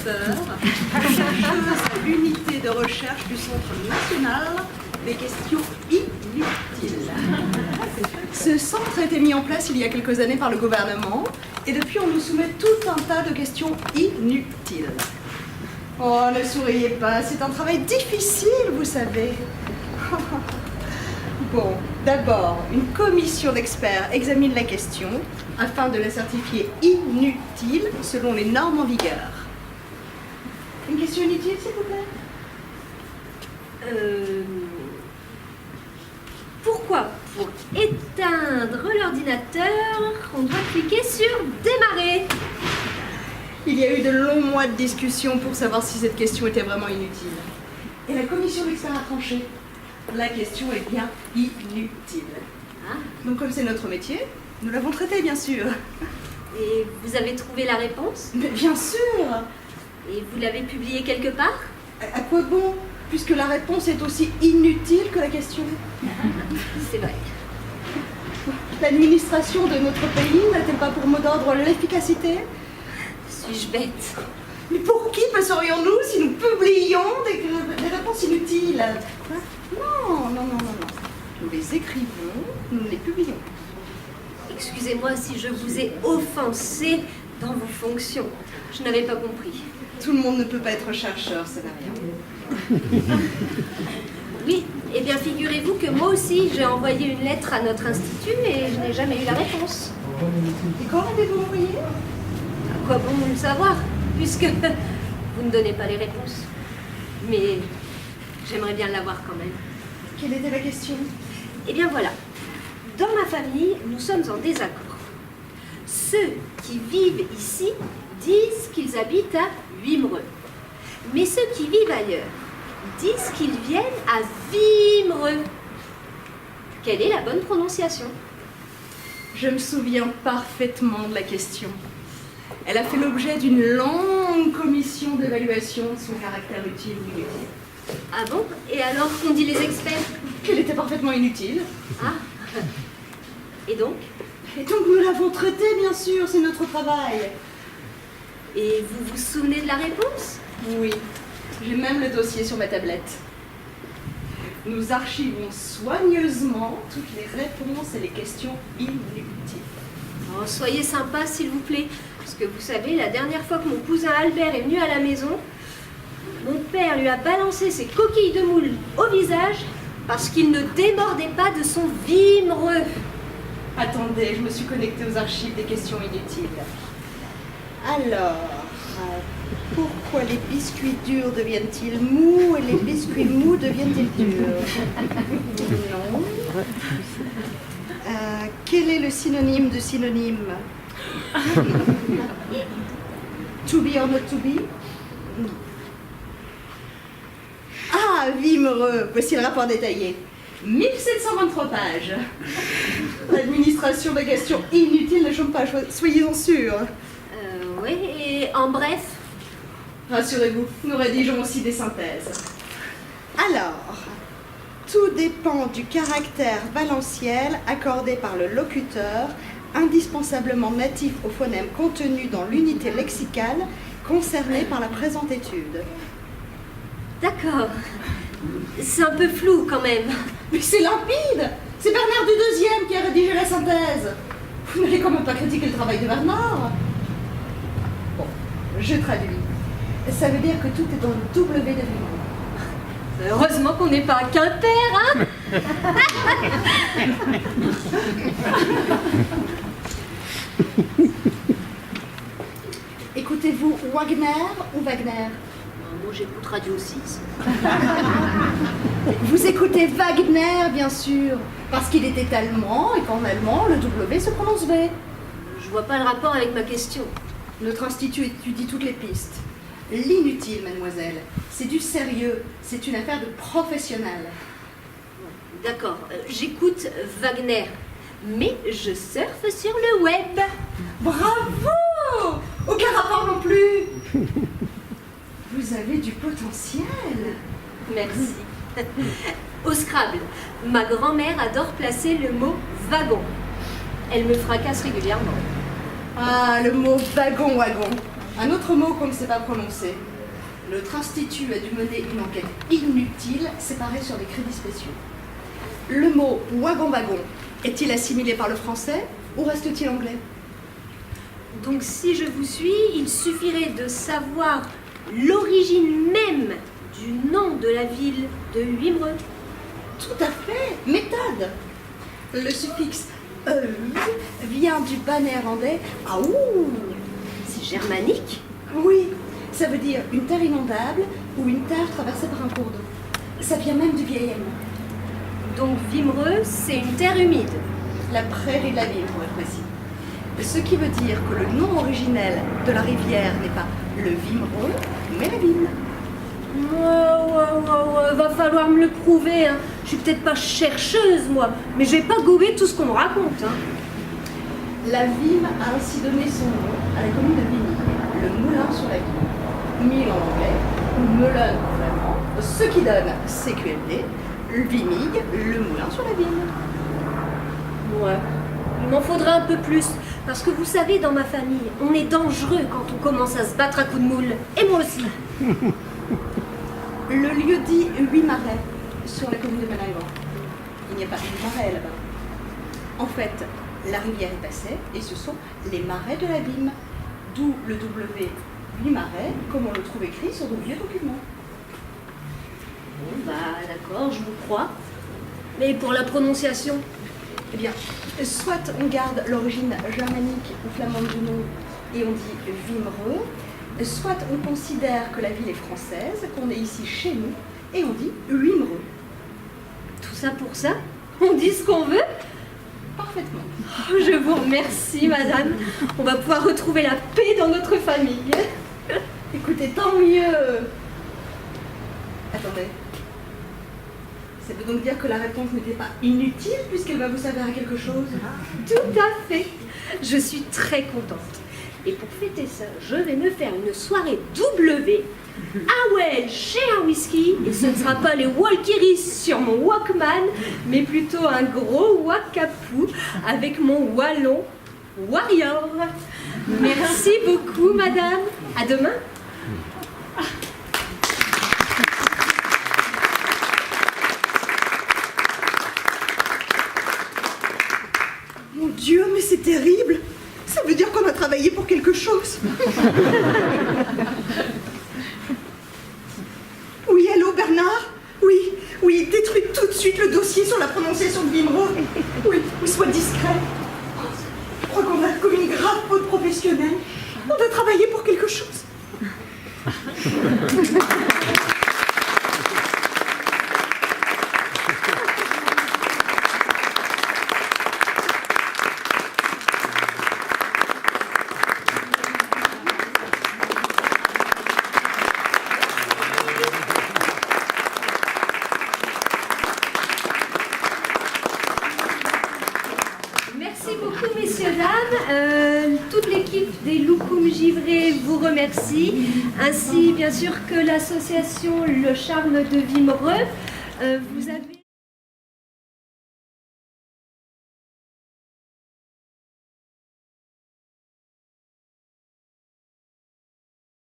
professeur, chercheuse à l'unité de recherche du Centre national des questions inutiles. Ce centre a été mis en place il y a quelques années par le gouvernement et depuis on nous soumet tout un tas de questions inutiles. Oh, ne souriez pas, c'est un travail difficile, vous savez. Bon, d'abord, une commission d'experts examine la question afin de la certifier inutile selon les normes en vigueur. Une question inutile, s'il vous plaît? Pourquoi, pour éteindre l'ordinateur, on doit cliquer sur démarrer? Il y a eu de longs mois de discussion pour savoir si cette question était vraiment inutile. Et la commission d'experts a tranché. La question est bien inutile. Ah. Donc comme c'est notre métier, nous l'avons traitée, bien sûr. Et vous avez trouvé la réponse? Mais bien sûr! Et vous l'avez publiée quelque part? À quoi bon? Puisque la réponse est aussi inutile que la question. C'est vrai. L'administration de notre pays n'a-t-elle pas pour mot d'ordre l'efficacité? Suis-je bête? Mais pour qui passerions-nous si nous publions des réponses inutiles? Quoi? Non. Nous les écrivons, nous les publions. Excusez-moi si je vous ai offensé dans vos fonctions. Je n'avais pas compris. Tout le monde ne peut pas être chercheur, ça n'a rien. Oui, eh bien figurez-vous que moi aussi j'ai envoyé une lettre à notre institut et je n'ai jamais eu la réponse. Et quand l'avez-vous envoyé? À quoi bon le savoir, puisque vous ne donnez pas les réponses. Mais j'aimerais bien l'avoir quand même. Quelle était la question? Eh bien voilà, dans ma famille, nous sommes en désaccord. Ceux qui vivent ici disent qu'ils habitent à Wimereux. Mais ceux qui vivent ailleurs disent qu'ils viennent à Wimereux. Quelle est la bonne prononciation? Je me souviens parfaitement de la question. Elle a fait l'objet d'une longue commission d'évaluation de son caractère utile ou inutile. Ah bon? Et alors qu'ont dit les experts? Qu'elle était parfaitement inutile. Ah. Et donc? Et donc nous l'avons traitée, bien sûr, c'est notre travail. Et vous vous souvenez de la réponse? Oui, j'ai même le dossier sur ma tablette. Nous archivons soigneusement toutes les réponses et les questions inutiles. Oh, soyez sympa, s'il vous plaît. Parce que vous savez, la dernière fois que mon cousin Albert est venu à la maison, mon père lui a balancé ses coquilles de moule au visage parce qu'il ne démordait pas de son Wimereux. Attendez, je me suis connectée aux archives des questions inutiles. Alors, pourquoi les biscuits durs deviennent-ils mous et les biscuits mous deviennent-ils durs? Non. Quel est le synonyme de synonyme? To be or not to be? Non. Ah, Wimereux, voici le rapport détaillé. 1723 pages. L'administration des questions inutiles ne chôme pas, soyez-en sûrs. Oui, et en bref? Rassurez-vous, nous rédigeons aussi des synthèses. Alors, tout dépend du caractère valentiel accordé par le locuteur, indispensablement natif au phonème contenu dans l'unité lexicale concernée par la présente étude. D'accord. C'est un peu flou quand même. Mais c'est limpide! C'est Bernard du Deuxième qui a rédigé la synthèse. Vous n'allez quand même pas critiquer le travail de Bernard. Bon, je traduis. Ça veut dire que tout est dans le W de Wimereux. Heureusement qu'on n'est pas à Quimper, hein? Écoutez-vous Wagner ou Wagner? Moi j'écoute Radio 6. Vous écoutez Wagner, bien sûr, parce qu'il était allemand et qu'en allemand, le W se prononce V. Je vois pas le rapport avec ma question. Notre institut étudie toutes les pistes. L'inutile, mademoiselle, c'est du sérieux, c'est une affaire de professionnel. D'accord, j'écoute Wagner, mais je surfe sur le web. Bravo! Aucun rapport non plus. Vous avez du potentiel. Merci. Au Scrabble, ma grand-mère adore placer le mot wagon. Elle me fracasse régulièrement. Ah, le mot wagon. Un autre mot qu'on ne sait pas prononcer. Notre institut a dû mener une enquête inutile, séparée sur des crédits spéciaux. Le mot wagon-wagon est-il assimilé par le français ou reste-t-il anglais? Donc si je vous suis, il suffirait de savoir l'origine même du nom de la ville de Wimereux. Tout à fait, méthode. Le suffixe EU vient du bas néerlandais aou. C'est germanique? Oui, ça veut dire une terre inondable ou une terre traversée par un cours d'eau. Ça vient même du vieil allemand. Donc Wimereux, c'est une terre humide. La prairie de la ville, pour être précis. Ce qui veut dire que le nom originel de la rivière n'est pas le Wimereux, mais la ville. Va falloir me le prouver, hein. Je suis peut-être pas chercheuse, moi, mais je vais pas gober tout ce qu'on me raconte, hein. La Vime a ainsi donné son nom à la commune de Vimy, le moulin sur la Vime. Mille en anglais, ou Meulen en flamand, ce qui donne CQLD, le Vimig, le moulin sur la Vime. Ouais, il m'en faudra un peu plus, parce que vous savez, dans ma famille, on est dangereux quand on commence à se battre à coups de moule, et moi aussi. Le lieu dit 8 marais sur la commune de Malingan. Il n'y a pas de marais là-bas. En fait, la rivière est passée et ce sont les marais de la Vime. D'où le W 8 marais, comme on le trouve écrit sur nos vieux documents. Bon, bah d'accord, je vous crois. Mais pour la prononciation? Eh bien, soit on garde l'origine germanique ou flamande du nom et on dit Wimereux, soit on considère que la ville est française, qu'on est ici chez nous, et on dit Wimereux. Tout ça pour ça? On dit ce qu'on veut? Parfaitement. Oh, je vous remercie, madame. On va pouvoir retrouver la paix dans notre famille. Écoutez, tant mieux. Attendez. Ça veut donc dire que la réponse n'était pas inutile puisqu'elle va vous servir à quelque chose? Tout à fait. Je suis très contente. Et pour fêter ça, je vais me faire une soirée W. Ah ouais, j'ai un whisky, et ce ne sera pas les Walkyries sur mon Walkman, mais plutôt un gros Wakapou avec mon Wallon Warrior. Merci beaucoup, madame. À demain. Mon Dieu, mais c'est terrible. Ça veut dire qu'on a travaillé pour quelque chose. Oui, allô, Bernard? Oui, détruis tout de suite le dossier sur la prononciation de Wimereux. Oui, sois discret. Je crois qu'on a commis une grave faute professionnelle. On a travaillé pour quelque chose. Merci beaucoup, messieurs, dames. Toute l'équipe des Loukoum Givrés vous remercie, ainsi bien sûr que l'association Le Charme de Wimereux. Vous avez...